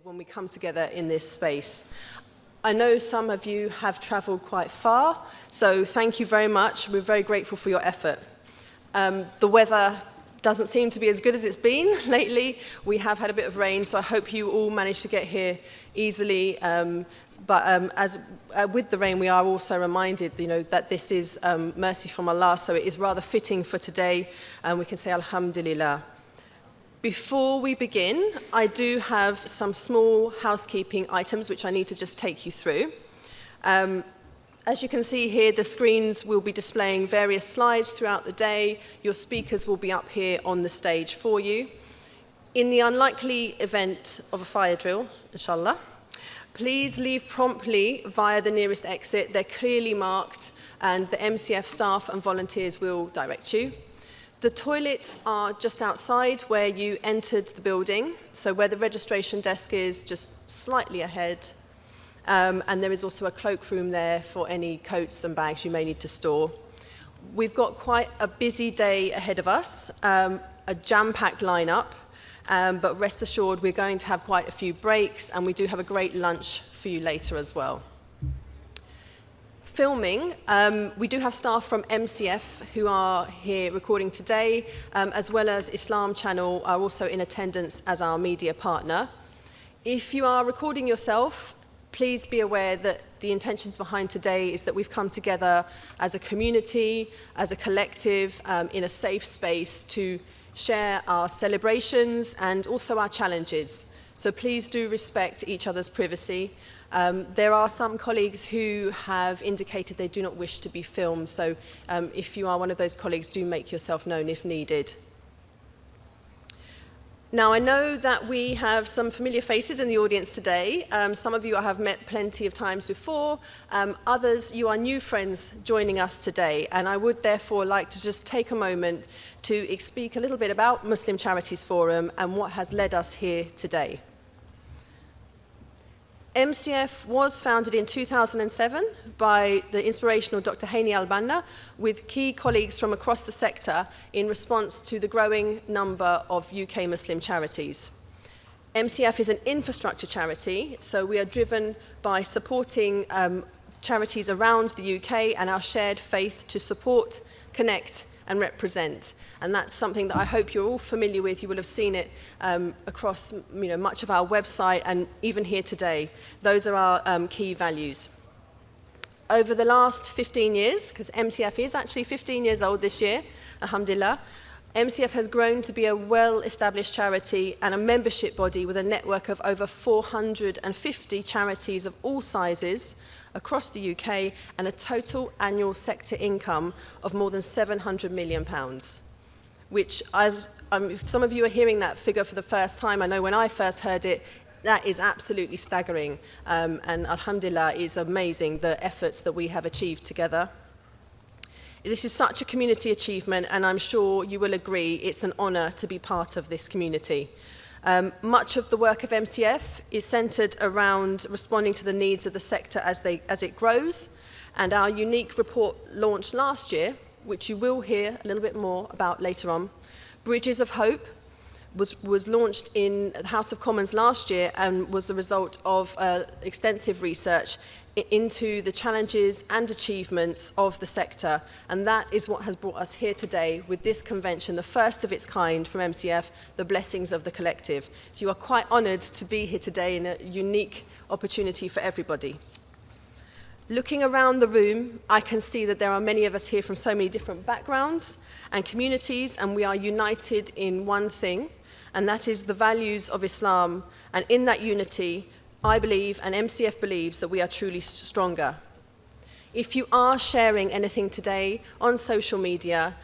when we come together in this space. I know some of you have travelled quite far, so thank you very much. We're very grateful for your effort. The weather doesn't seem to be as good as it's been lately. We have had a bit of rain, so I hope you all managed to get here easily. With the rain, we are also reminded, that this is mercy from Allah, so it is rather fitting for today, and we can say Alhamdulillah. Before we begin, I do have some small housekeeping items which I need to just take you through. As you can see here, the screens will be displaying various slides throughout the day. Your speakers will be up here on the stage for you. In the unlikely event of a fire drill, inshallah, please leave promptly via the nearest exit. They're clearly marked, and the MCF staff and volunteers will direct you. The toilets are just outside where you entered the building, so where the registration desk is, just slightly ahead. And there is also a cloakroom there for any coats and bags you may need to store. We've got quite a busy day ahead of us, a jam-packed lineup, but rest assured we're going to have quite a few breaks, and we do have a great lunch for you later as well. Filming, we do have staff from MCF who are here recording today, as well as Islam Channel are also in attendance as our media partner. If you are recording yourself, please be aware that the intentions behind today is that we've come together as a community, as a collective, in a safe space to share our celebrations and also our challenges. So please do respect each other's privacy. There are some colleagues who have indicated they do not wish to be filmed, so if you are one of those colleagues, do make yourself known if needed. Now, I know that we have some familiar faces in the audience today. Some of you I have met plenty of times before. Others, you are new friends joining us today, and I would therefore like to just take a moment to speak a little bit about Muslim Charities Forum and what has led us here today. MCF was founded in 2007 by the inspirational Dr. Hani al-Banna with key colleagues from across the sector in response to the growing number of UK Muslim charities. MCF is an infrastructure charity, so we are driven by supporting charities around the UK and our shared faith to support, connect and represent. And that's something that I hope you're all familiar with. You will have seen it across much of our website and even here today. Those are our key values. Over the last 15 years, because MCF is actually 15 years old this year, alhamdulillah, MCF has grown to be a well-established charity and a membership body with a network of over 450 charities of all sizes across the UK and a total annual sector income of more than £700 million. Which, if some of you are hearing that figure for the first time, I know when I first heard it, that is absolutely staggering. And alhamdulillah, it's amazing the efforts that we have achieved together. This is such a community achievement, and I'm sure you will agree it's an honour to be part of this community. Much of the work of MCF is centred around responding to the needs of the sector as it grows, and our unique report launched last year, which you will hear a little bit more about later on. Bridges of Hope was launched in the House of Commons last year and was the result of extensive research into the challenges and achievements of the sector, and that is what has brought us here today with this convention, the first of its kind from MCF, the Blessings of the Collective. So you are quite honoured to be here today in a unique opportunity for everybody. Looking around the room, I can see that there are many of us here from so many different backgrounds and communities, and we are united in one thing, and that is the values of Islam. And in that unity, I believe, and MCF believes, that we are truly stronger. If you are sharing anything today on social media,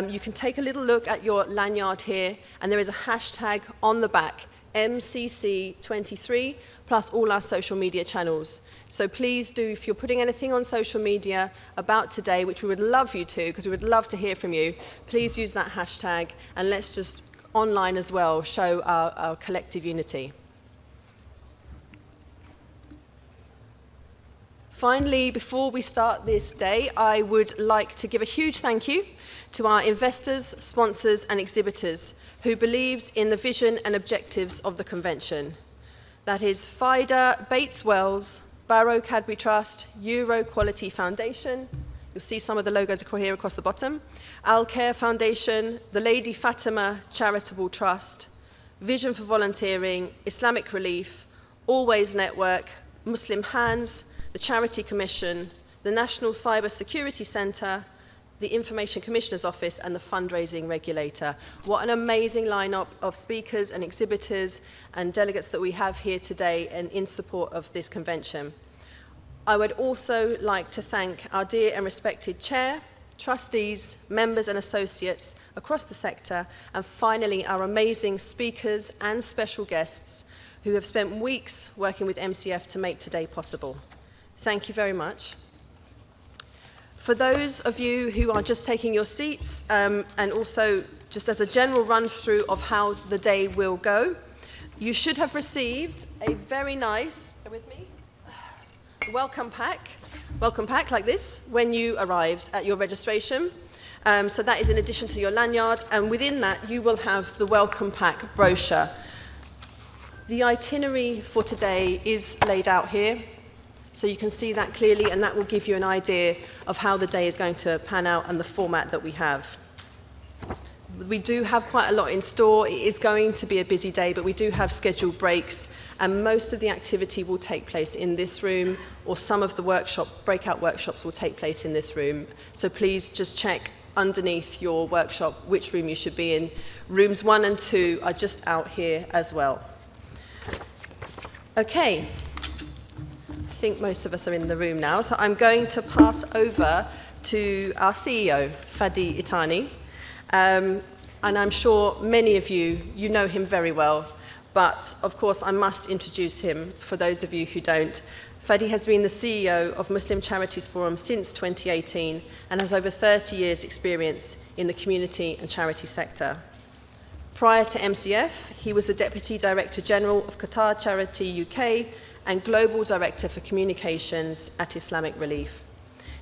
you can take a little look at your lanyard here, and there is a hashtag on the back, MCC23, plus all our social media channels. So please do, if you're putting anything on social media about today, which we would love you to, because we would love to hear from you, please use that hashtag, and let's just online as well show our collective unity. Finally, before we start this day, I would like to give a huge thank you to our investors, sponsors and exhibitors who believed in the vision and objectives of the convention. That is FIDA, Bates Wells, Barrow Cadbury Trust, Euro Quality Foundation. You'll see some of the logos here across the bottom. Al Care Foundation, the Lady Fatima Charitable Trust, Vision for Volunteering, Islamic Relief, Always Network, Muslim Hands, the Charity Commission, the National Cyber Security Centre, the Information Commissioner's Office, and the Fundraising Regulator. What an amazing lineup of speakers and exhibitors and delegates that we have here today and in support of this convention. I would also like to thank our dear and respected Chair, trustees, members and associates across the sector, and finally our amazing speakers and special guests who have spent weeks working with MCF to make today possible. Thank you very much. For those of you who are just taking your seats, and also just as a general run through of how the day will go, you should have received a very nice, bear with me, welcome pack like this when you arrived at your registration. So that is in addition to your lanyard, and within that you will have the welcome pack brochure. The itinerary for today is laid out here, so you can see that clearly, and that will give you an idea of how the day is going to pan out and the format that we have. We do have quite a lot in store. It is going to be a busy day, but we do have scheduled breaks, and most of the activity will take place in this room, or some of the breakout workshops will take place in this room. So please just check underneath your workshop which room you should be in. Rooms 1 and 2 are just out here as well. Okay. I think most of us are in the room now, so I'm going to pass over to our CEO, Fadi Itani. And I'm sure many of you know him very well, but of course I must introduce him for those of you who don't. Fadi has been the CEO of MuslimCharitiesForum since 2018 and has over 30 years' experience in the community and charity sector. Prior to MCF, he was the Deputy Director General of Qatar Charity UK and Global Director for Communications at Islamic Relief.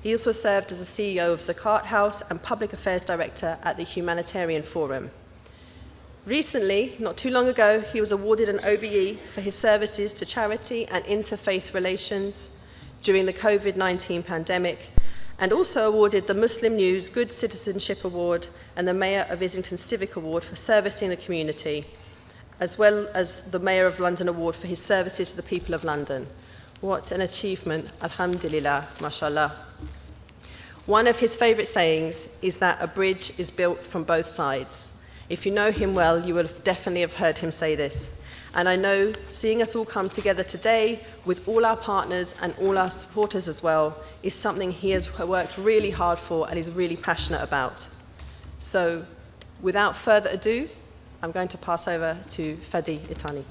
He also served as the CEO of Zakat House and Public Affairs Director at the Humanitarian Forum. Recently, not too long ago, he was awarded an OBE for his services to charity and interfaith relations during the COVID-19 pandemic, and also awarded the Muslim News Good Citizenship Award and the Mayor of Islington Civic Award for servicing the community, as well as the Mayor of London Award for his services to the people of London. What an achievement, alhamdulillah, mashallah. One of his favourite sayings is that a bridge is built from both sides. If you know him well, you will definitely have heard him say this. And I know seeing us all come together today with all our partners and all our supporters as well is something he has worked really hard for and is really passionate about. So without further ado, I'm going to pass over to Fadi Itani.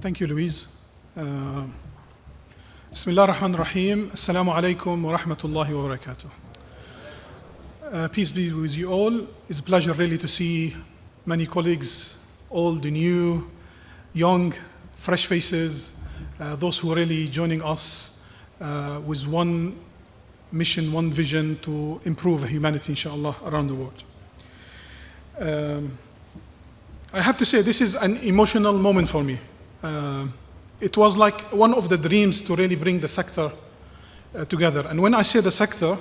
Thank you, Louise. Bismillah ar-Rahman ar-Rahim. Assalamu alaikum wa rahmatullahi wa barakatuh. Peace be with you all. It's a pleasure really to see many colleagues, old, new, young, fresh faces, those who are really joining us with one mission, one vision to improve humanity, inshallah, around the world. I have to say this is an emotional moment for me. It was like one of the dreams to really bring the sector together. And when I say the sector,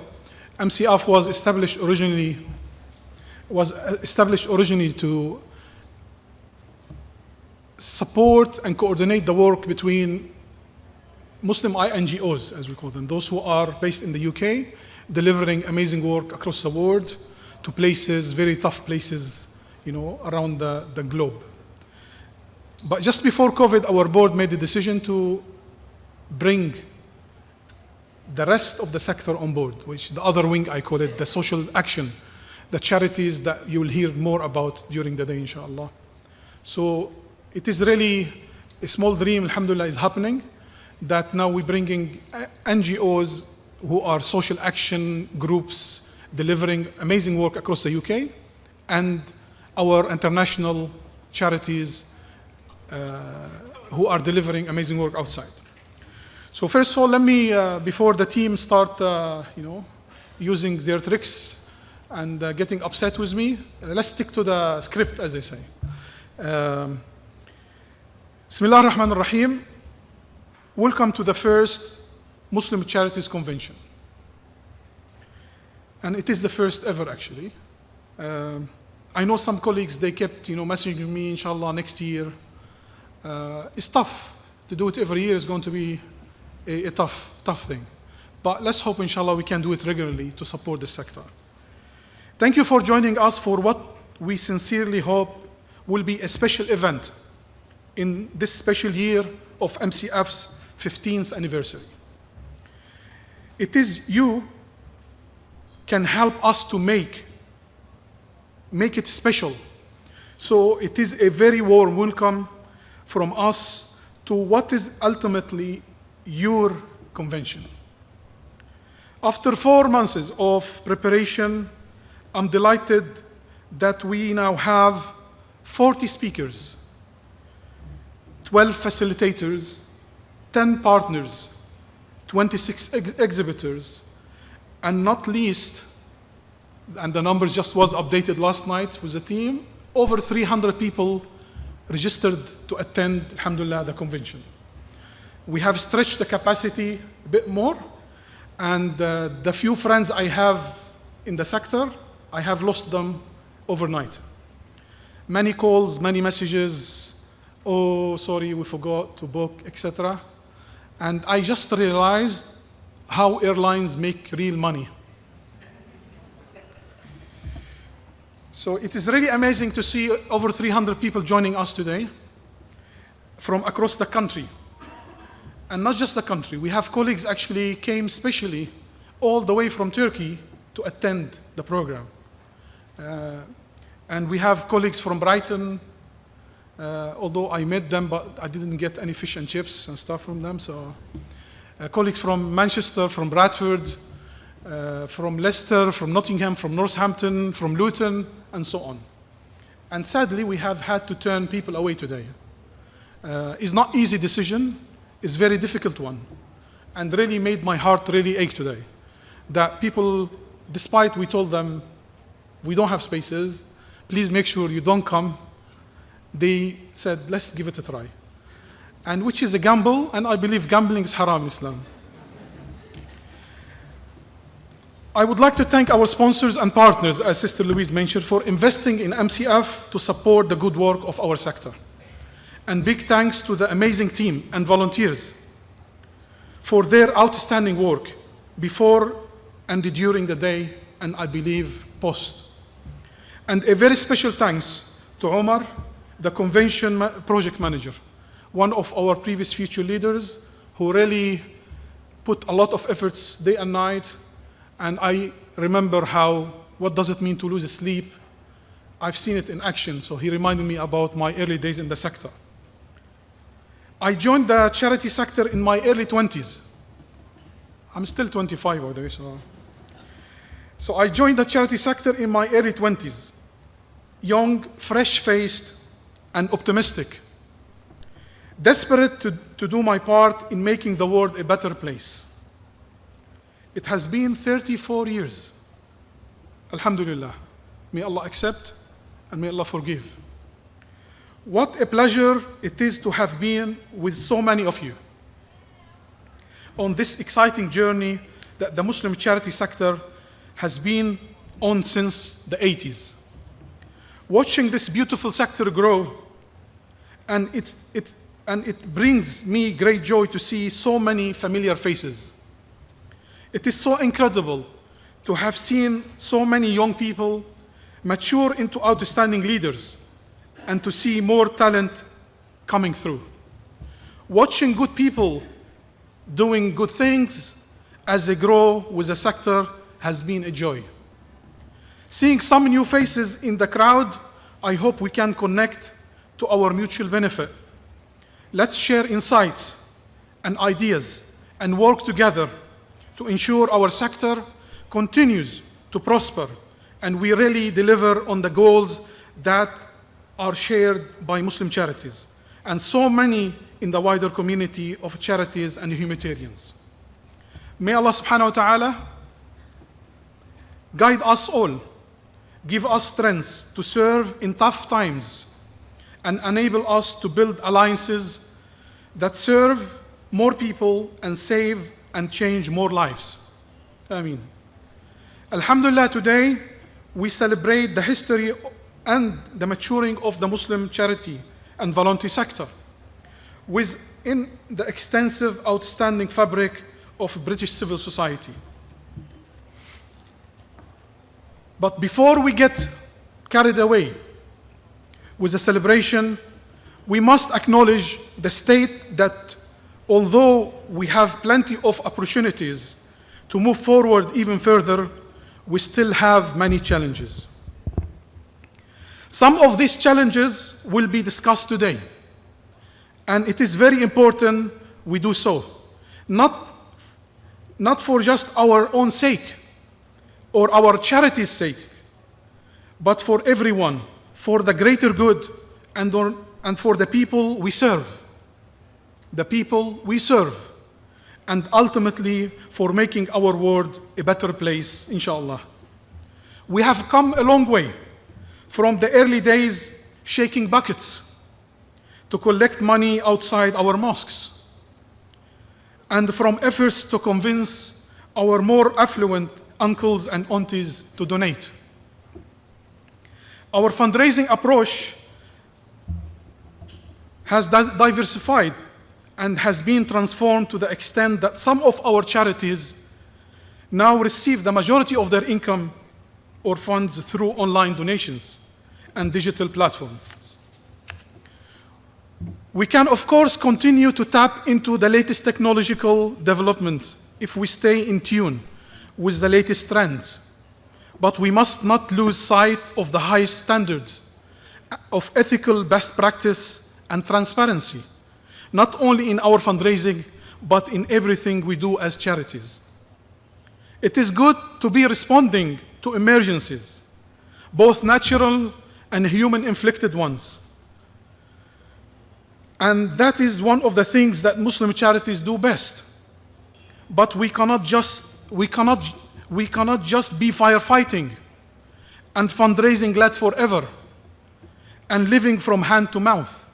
MCF was established originally to support and coordinate the work between Muslim NGOs, as we call them, those who are based in the UK, delivering amazing work across the world to places, very tough places, around the globe. But just before COVID, our board made the decision to bring the rest of the sector on board, which the other wing, I call it, the social action, the charities that you will hear more about during the day, inshallah. So it is really a small dream, alhamdulillah, is happening, that now we're bringing NGOs who are social action groups delivering amazing work across the UK, and our international charities who are delivering amazing work outside. So first of all, let me, before the team start, using their tricks and getting upset with me, let's stick to the script, as they say. Bismillah ar-Rahman ar-Rahim. Welcome to the first Muslim Charities Convention. And it is the first ever, actually. I know some colleagues, they kept messaging me, inshallah, next year. It's tough to do it every year. It's going to be a tough thing. But let's hope, inshallah, we can do it regularly to support the sector. Thank you for joining us for what we sincerely hope will be a special event in this special year of MCF's 15th anniversary. It is you can help us to make it special. So it is a very warm welcome from us to what is ultimately your convention. After 4 months of preparation, I'm delighted that we now have 40 speakers, 12 facilitators, 10 partners, 26 exhibitors, and not least, and the numbers just was updated last night with the team, over 300 people registered to attend, alhamdulillah, the convention. We have stretched the capacity a bit more, and the few friends I have in the sector, I have lost them overnight. Many calls, many messages, oh, sorry, we forgot to book, etc. And I just realized how airlines make real money. So it is really amazing to see over 300 people joining us today from across the country. And not just the country, we have colleagues actually came specially all the way from Turkey to attend the program. And we have colleagues from Brighton, although I met them, but I didn't get any fish and chips and stuff from them. So colleagues from Manchester, from Bradford, from Leicester, from Nottingham, from Northampton, from Luton, and so on. And sadly, we have had to turn people away today. It's not easy decision. It's a very difficult one, and really made my heart really ache today. That people, despite we told them, we don't have spaces, please make sure you don't come, they said, let's give it a try. And which is a gamble, and I believe gambling is haram in Islam. I would like to thank our sponsors and partners, as Sister Louise mentioned, for investing in MCF to support the good work of our sector. And big thanks to the amazing team and volunteers for their outstanding work before and during the day, and I believe post. And a very special thanks to Omar, the convention project manager, one of our previous future leaders, who really put a lot of efforts day and night. And I remember what does it mean to lose sleep? I've seen it in action, so he reminded me about my early days in the sector. I joined the charity sector in my early 20s. I'm still 25, by the way, so I joined the charity sector in my early 20s, young, fresh-faced, and optimistic, desperate to do my part in making the world a better place. It has been 34 years. Alhamdulillah. May Allah accept and may Allah forgive. What a pleasure it is to have been with so many of you on this exciting journey that the Muslim charity sector has been on since the 80s. Watching this beautiful sector grow, and it brings me great joy to see so many familiar faces. It is so incredible to have seen so many young people mature into outstanding leaders, and to see more talent coming through. Watching good people doing good things as they grow with the sector has been a joy. Seeing some new faces in the crowd, I hope we can connect to our mutual benefit. Let's share insights and ideas and work together to ensure our sector continues to prosper and we really deliver on the goals that are shared by Muslim charities and so many in the wider community of charities and humanitarians. May Allah subhanahu wa ta'ala guide us all, give us strength to serve in tough times, and enable us to build alliances that serve more people and save and change more lives. Ameen. Alhamdulillah, today we celebrate the history and the maturing of the Muslim charity and voluntary sector within the extensive, outstanding fabric of British civil society. But before we get carried away with the celebration, we must acknowledge the state that although we have plenty of opportunities to move forward even further, we still have many challenges. Some of these challenges will be discussed today, and it is very important we do so, not for just our own sake or our charity's sake, but for everyone, for the greater good and for the people we serve. The people we serve, and ultimately for making our world a better place, inshallah. We have come a long way from the early days shaking buckets to collect money outside our mosques, and from efforts to convince our more affluent uncles and aunties to donate. Our fundraising approach has diversified and has been transformed to the extent that some of our charities now receive the majority of their income or funds through online donations and digital platforms. We can, of course, continue to tap into the latest technological developments if we stay in tune with the latest trends. But we must not lose sight of the highest standards of ethical best practice and transparency, not only in our fundraising, but in everything we do as charities. It is good to be responding to emergencies, both natural and human-inflicted ones. And that is one of the things that Muslim charities do best. But we cannot just be firefighting and fundraising led forever and living from hand to mouth.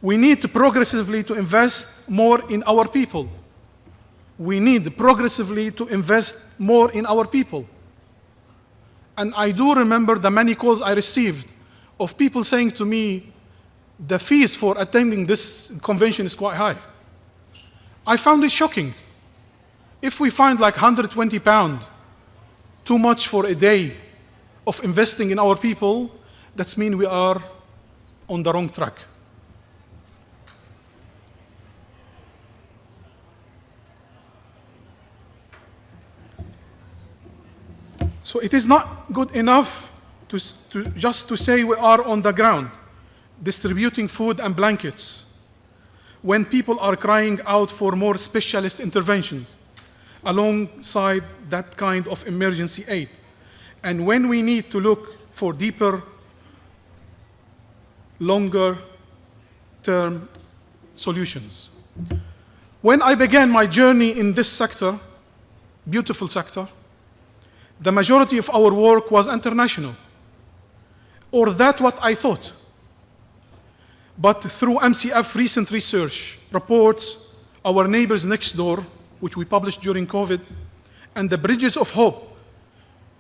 We need progressively to invest more in our people. We need progressively to invest more in our people. And I do remember the many calls I received of people saying to me, the fees for attending this convention is quite high. I found it shocking. If we find like £120 too much for a day of investing in our people, that means we are on the wrong track. So it is not good enough to just say we are on the ground, distributing food and blankets, when people are crying out for more specialist interventions alongside that kind of emergency aid, and when we need to look for deeper, longer-term solutions. When I began my journey in this sector, beautiful sector, the majority of our work was international, or that's what I thought. But through MCF recent research reports, our neighbors next door, which we published during COVID, and the Bridges of Hope,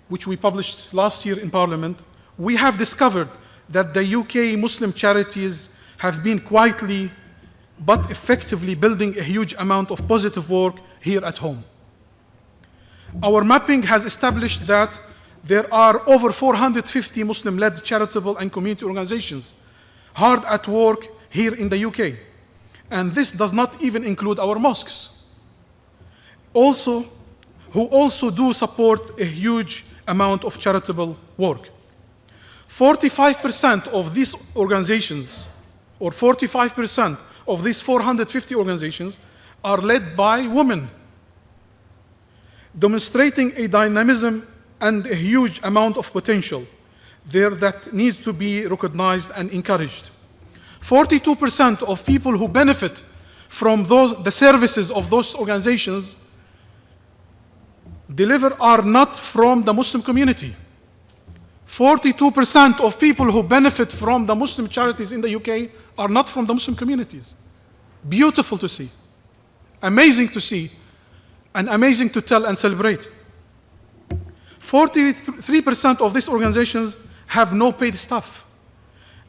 which we published last year in Parliament, we have discovered that the UK Muslim charities have been quietly but effectively building a huge amount of positive work here at home. Our mapping has established that there are over 450 Muslim-led charitable and community organizations hard at work here in the UK. And this does not even include our mosques, who also do support a huge amount of charitable work. 45% of these organizations or 45% of these 450 organizations are led by women, demonstrating a dynamism and a huge amount of potential there that needs to be recognized and encouraged. 42% of people who benefit from the services of those organizations are not from the Muslim community. 42% of people who benefit from the Muslim charities in the UK are not from the Muslim communities. Beautiful to see, amazing to see, and amazing to tell and celebrate. 43% of these organizations have no paid staff,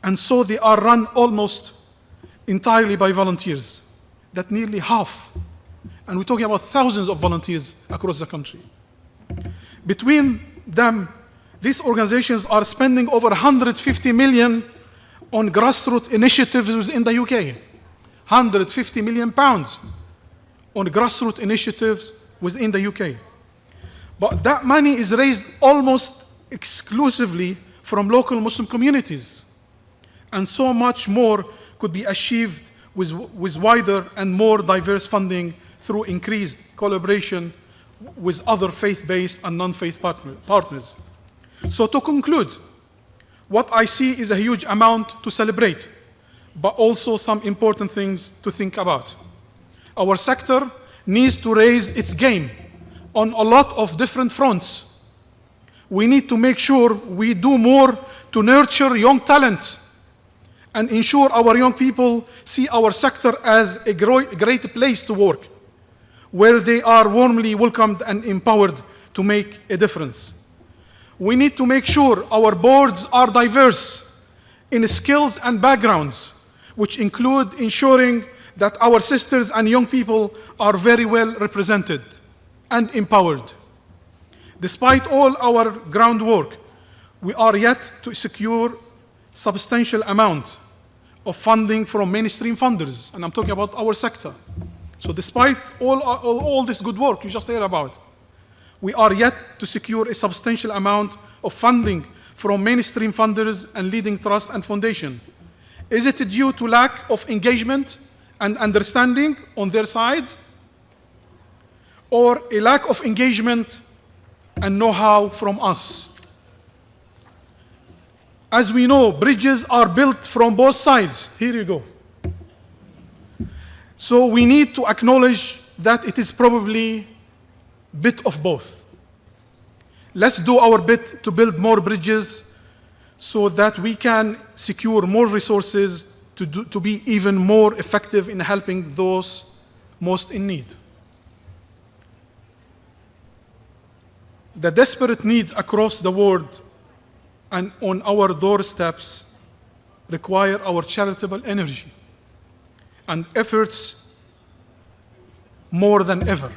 and so they are run almost entirely by volunteers. That's nearly half. And we're talking about thousands of volunteers across the country. Between them, these organizations are spending over 150 million on grassroots initiatives in the UK. 150 million pounds on grassroots initiatives within the UK. But that money is raised almost exclusively from local Muslim communities. And so much more could be achieved with wider and more diverse funding through increased collaboration with other faith-based and non-faith partners. So to conclude, what I see is a huge amount to celebrate, but also some important things to think about. Our sector needs to raise its game on a lot of different fronts. We need to make sure we do more to nurture young talent and ensure our young people see our sector as a great place to work, where they are warmly welcomed and empowered to make a difference. We need to make sure our boards are diverse in skills and backgrounds, which include ensuring that our sisters and young people are very well represented and empowered. Despite all our groundwork, we are yet to secure substantial amount of funding from mainstream funders, and I'm talking about our sector. So despite all this good work you just heard about, we are yet to secure a substantial amount of funding from mainstream funders and leading trusts and foundations. Is it due to lack of engagement and understanding on their side, or a lack of engagement and know-how from us? As we know, bridges are built from both sides. Here you go. So we need to acknowledge that it is probably a bit of both. Let's do our bit to build more bridges so that we can secure more resources to be even more effective in helping those most in need. The desperate needs across the world and on our doorsteps require our charitable energy and efforts more than ever.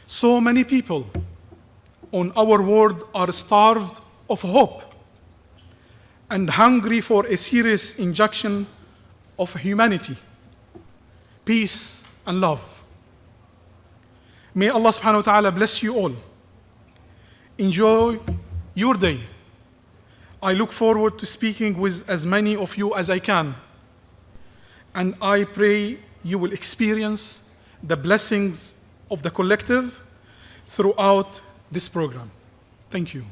So many people on our world are starved of hope and hungry for a serious injection of humanity, peace, and love. May Allah subhanahu wa ta'ala bless you all. Enjoy your day. I look forward to speaking with as many of you as I can, and I pray you will experience the blessings of the collective throughout this program. Thank you.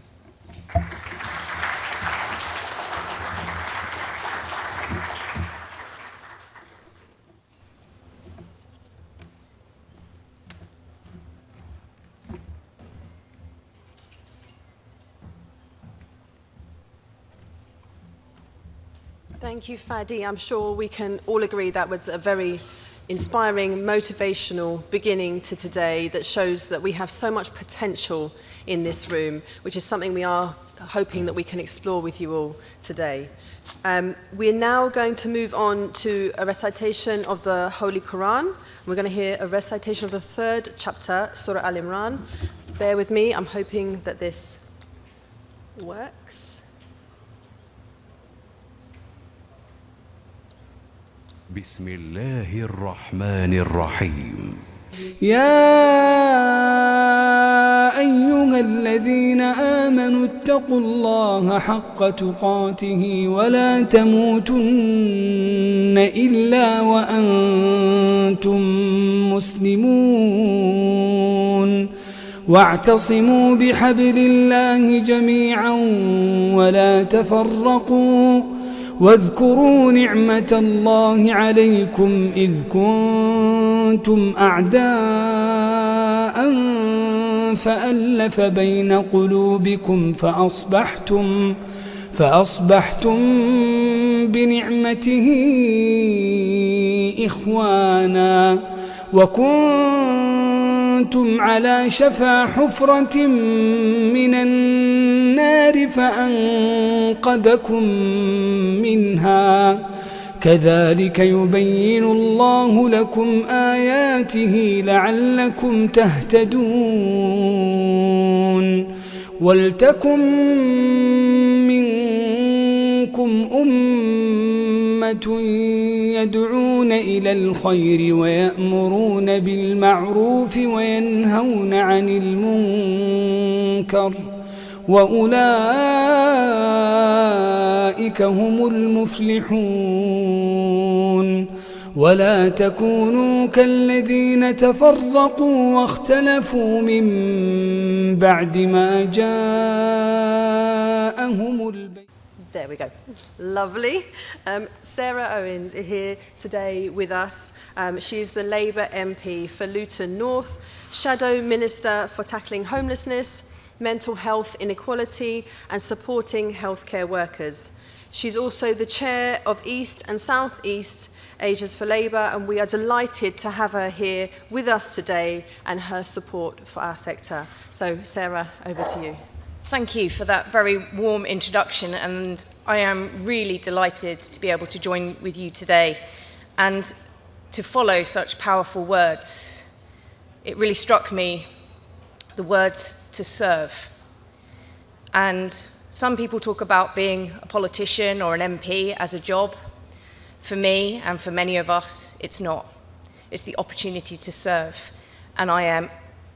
Thank you, Fadi. I'm sure we can all agree that was a very inspiring, motivational beginning to today that shows that we have so much potential in this room, which is something we are hoping that we can explore with you all today. We are now going to move on to a recitation of the Holy Quran. We're going to hear a recitation of the 3rd chapter, Surah Al-Imran. Bear with me, I'm hoping that this works. بسم الله الرحمن الرحيم يا أيها أيها الذين آمنوا اتقوا الله حق تقاته ولا تموتن إلا وأنتم مسلمون واعتصموا بحبل الله جميعا ولا تفرقوا واذكروا نعمة الله عليكم إذ كنتم أعداء فألف بين قلوبكم فأصبحتم بنعمته إخوانا وكنتم على شفا حفرة من النار فأنقذكم منها كذلك يبين الله لكم آياته لعلكم تهتدون ولتكن منكم أمة يدعون إلى الخير ويأمرون بالمعروف وينهون عن المنكر وأولئك هم المفلحون ولا تكونوا كالذين تفرقوا واختلفوا من بعد ما جاءهم البينات. There we go. Lovely. Sarah Owens is here today with us. She is the Labour MP for Luton North, Shadow Minister for tackling homelessness, mental health inequality and supporting healthcare workers. She's also the chair of East and South East Ages for Labour, and we are delighted to have her here with us today and her support for our sector. So Sarah, over to you. Thank you for that very warm introduction, and I am really delighted to be able to join with you today and to follow such powerful words. It really struck me, the words to serve. And some people talk about being a politician or an MP as a job. For me and for many of us, it's not. It's the opportunity to serve. And I am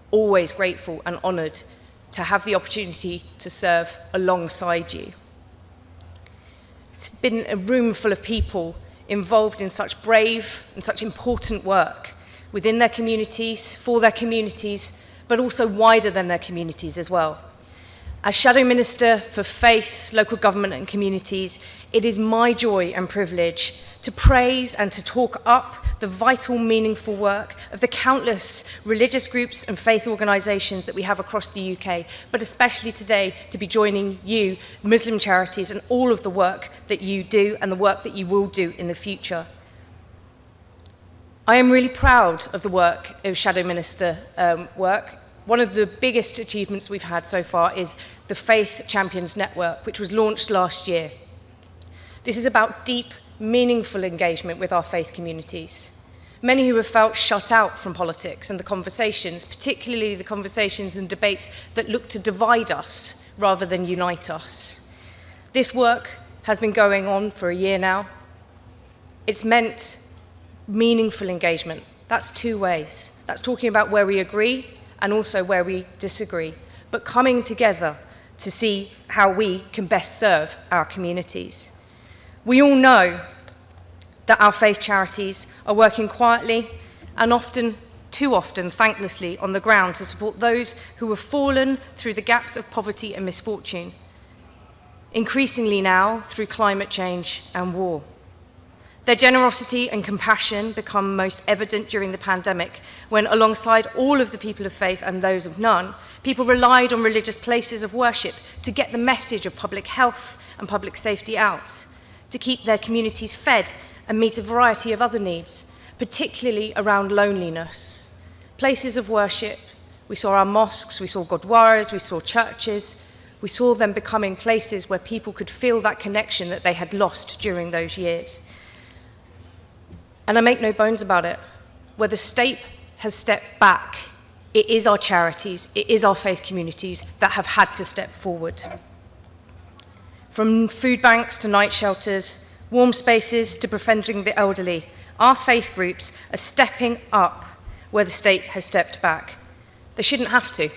always grateful and honoured to have the opportunity to serve alongside you. It's been a room full of people involved in such brave and such important work within their communities, for their communities, but also wider than their communities as well. As Shadow Minister for Faith, Local Government and Communities, it is my joy and privilege to praise and to talk up the vital, meaningful work of the countless religious groups and faith organisations that we have across the UK, but especially today to be joining you, Muslim Charities, and all of the work that you do and the work that you will do in the future. I am really proud of the work of Shadow Minister work. One of the biggest achievements we've had so far is the Faith Champions Network, which was launched last year. This is about deep, meaningful engagement with our faith communities. Many who have felt shut out from politics and the conversations, particularly the conversations and debates that look to divide us rather than unite us. This work has been going on for a year now. It's meant meaningful engagement. That's two ways. That's talking about where we agree and also where we disagree, but coming together to see how we can best serve our communities. We all know that our faith charities are working quietly and often, too often, thanklessly on the ground to support those who have fallen through the gaps of poverty and misfortune, increasingly now through climate change and war. Their generosity and compassion become most evident during the pandemic, when alongside all of the people of faith and those of none, people relied on religious places of worship to get the message of public health and public safety out, to keep their communities fed and meet a variety of other needs, particularly around loneliness. Places of worship, we saw our mosques, we saw gurdwaras, we saw churches, we saw them becoming places where people could feel that connection that they had lost during those years. And I make no bones about it, where the state has stepped back, it is our charities, it is our faith communities that have had to step forward. From food banks to night shelters, warm spaces to befriending the elderly, our faith groups are stepping up where the state has stepped back. They shouldn't have to.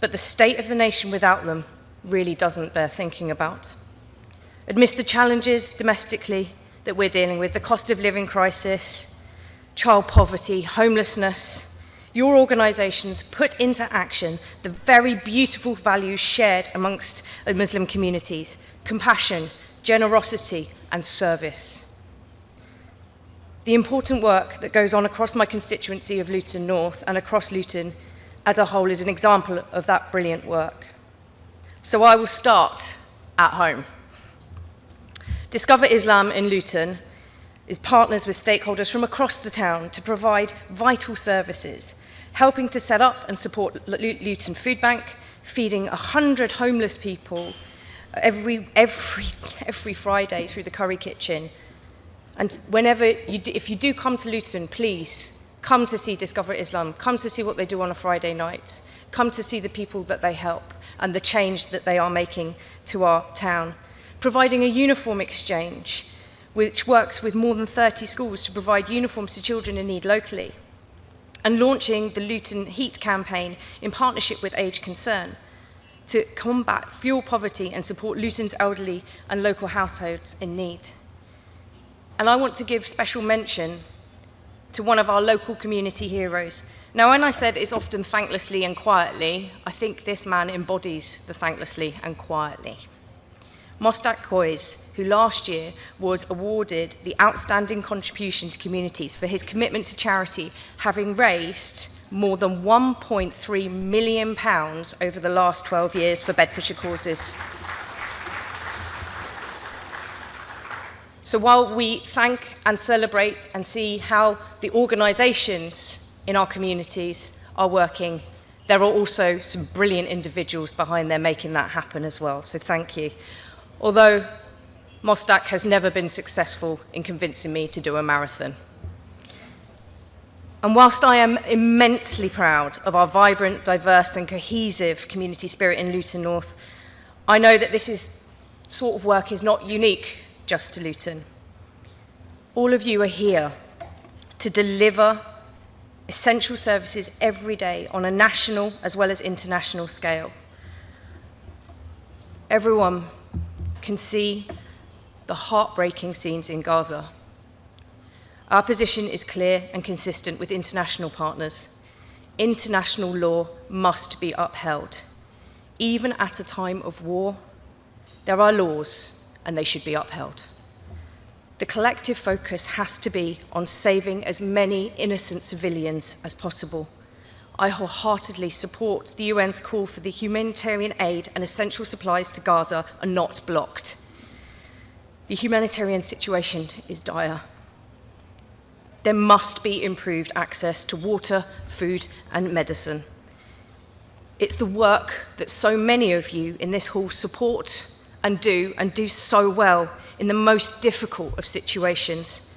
but the state of the nation without them really doesn't bear thinking about. Amidst the challenges domestically that we're dealing with, the cost of living crisis, child poverty, homelessness, your organisations put into action the very beautiful values shared amongst Muslim communities: compassion, generosity, and service. The important work that goes on across my constituency of Luton North and across Luton as a whole is an example of that brilliant work. So I will start at home. Discover Islam in Luton is partners with stakeholders from across the town to provide vital services, helping to set up and support Luton Food Bank, feeding 100 homeless people every Friday through the Curry Kitchen. And if you do come to Luton, please come to see Discover Islam, come to see what they do on a Friday night, come to see the people that they help and the change that they are making to our town. Providing a uniform exchange, which works with more than 30 schools to provide uniforms to children in need locally, and launching the Luton Heat campaign in partnership with Age Concern to combat fuel poverty and support Luton's elderly and local households in need. And I want to give special mention to one of our local community heroes. Now, when I said it's often thanklessly and quietly, I think this man embodies the thanklessly and quietly. Mostak Kois, who last year was awarded the Outstanding Contribution to Communities for his commitment to charity, having raised more than £1.3 million over the last 12 years for Bedfordshire causes. So while we thank and celebrate and see how the organisations in our communities are working, there are also some brilliant individuals behind there making that happen as well. So thank you. Although Mostak has never been successful in convincing me to do a marathon. And whilst I am immensely proud of our vibrant, diverse and cohesive community spirit in Luton North, I know that this sort of work is not unique just to Luton. All of you are here to deliver essential services every day on a national as well as international scale. Everyone can see the heartbreaking scenes in Gaza. Our position is clear and consistent with international partners. International law must be upheld. Even at a time of war, there are laws and they should be upheld. The collective focus has to be on saving as many innocent civilians as possible. I wholeheartedly support the UN's call for the humanitarian aid and essential supplies to Gaza are not blocked. The humanitarian situation is dire. There must be improved access to water, food, and medicine. It's the work that so many of you in this hall support and do so well in the most difficult of situations.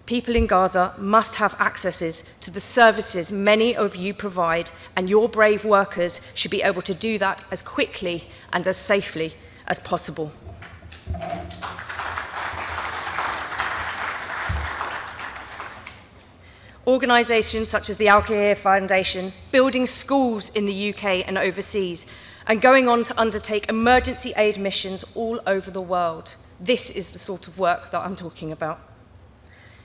People in Gaza must have accesses to the services many of you provide, and your brave workers should be able to do that as quickly and as safely as possible. Organisations such as the Al-Khayr Foundation, building schools in the UK and overseas, and going on to undertake emergency aid missions all over the world. This is the sort of work that I'm talking about.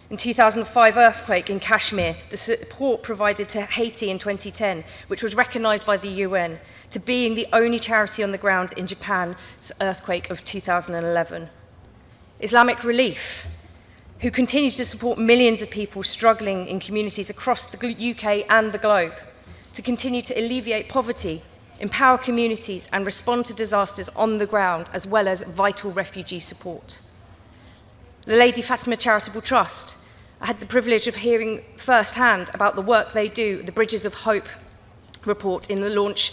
In 2005 earthquake in Kashmir, the support provided to Haiti in 2010, which was recognised by the UN, to being the only charity on the ground in Japan's earthquake of 2011. Islamic Relief, who continue to support millions of people struggling in communities across the UK and the globe, to continue to alleviate poverty, empower communities and respond to disasters on the ground, as well as vital refugee support. The Lady Fatima Charitable Trust, I had the privilege of hearing firsthand about the work they do, the Bridges of Hope report in the launch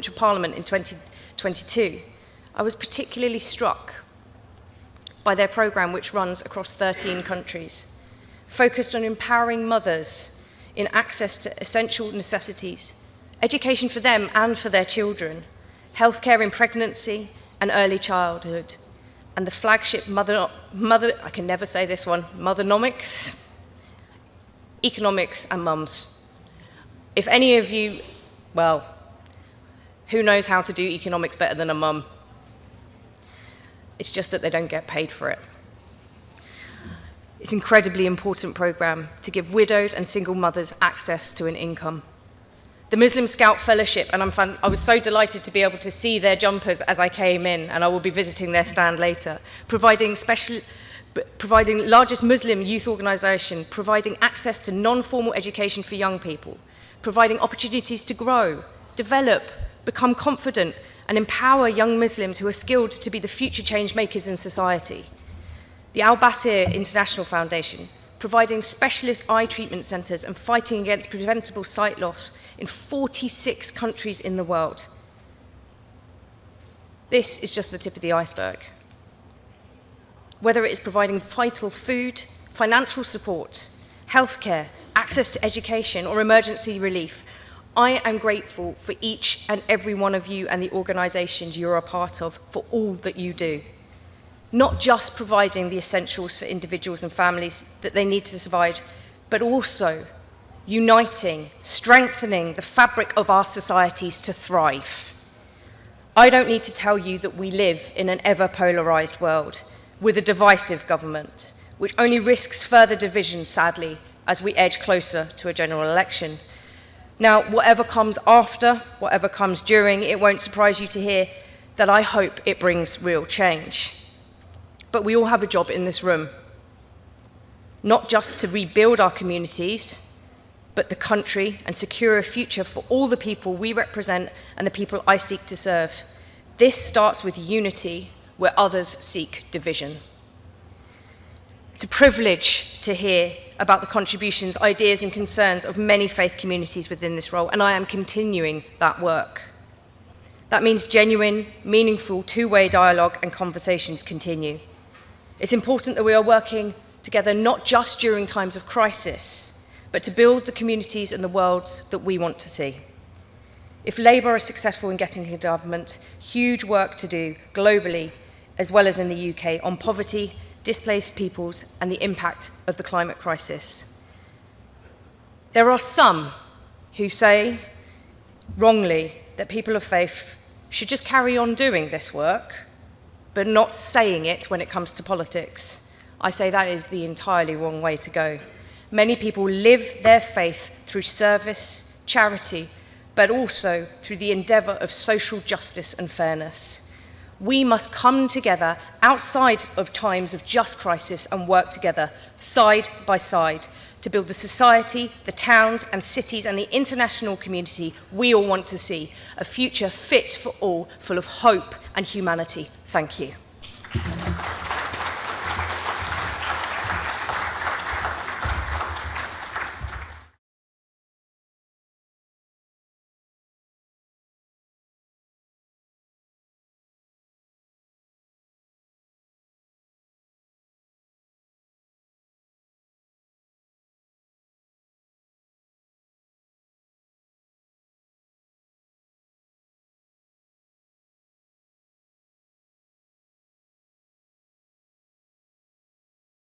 of Parliament in 2022. I was particularly struck by their programme, which runs across 13 countries, focused on empowering mothers in access to essential necessities, education for them and for their children, healthcare in pregnancy and early childhood, and the flagship I can never say this one, Mothernomics, economics and mums. If any of you, well, Who knows how to do economics better than a mum? It's just that they don't get paid for it. It's an incredibly important program to give widowed and single mothers access to an income. The Muslim Scout Fellowship, and I was so delighted to be able to see their jumpers as I came in, and I will be visiting their stand later, providing largest Muslim youth organisation, providing access to non-formal education for young people, providing opportunities to grow, develop, become confident, and empower young Muslims who are skilled to be the future change makers in society. The Al-Basir International Foundation, providing specialist eye treatment centres and fighting against preventable sight loss in 46 countries in the world. This is just the tip of the iceberg. Whether it is providing vital food, financial support, healthcare, access to education, or emergency relief, I am grateful for each and every one of you and the organisations you're a part of for all that you do. Not just providing the essentials for individuals and families that they need to survive, but also uniting, strengthening the fabric of our societies to thrive. I don't need to tell you that we live in an ever-polarised world with a divisive government, which only risks further division, sadly, as we edge closer to a general election. Now, whatever comes after, whatever comes during, it won't surprise you to hear that I hope it brings real change. But we all have a job in this room, not just to rebuild our communities, but the country and secure a future for all the people we represent and the people I seek to serve. This starts with unity where others seek division. It's a privilege to hear about the contributions, ideas, and concerns of many faith communities within this role, and I am continuing that work. That means genuine, meaningful, two-way dialogue and conversations continue. It's important that we are working together not just during times of crisis, but to build the communities and the worlds that we want to see. If Labour is successful in getting to government, huge work to do globally, as well as in the UK, on poverty, displaced peoples, and the impact of the climate crisis. There are some who say, wrongly, that people of faith should just carry on doing this work, but not saying it when it comes to politics. I say that is the entirely wrong way to go. Many people live their faith through service, charity, but also through the endeavour of social justice and fairness. We must come together outside of times of just crisis and work together, side by side, to build the society, the towns and cities and the international community we all want to see, a future fit for all, full of hope and humanity. Thank you.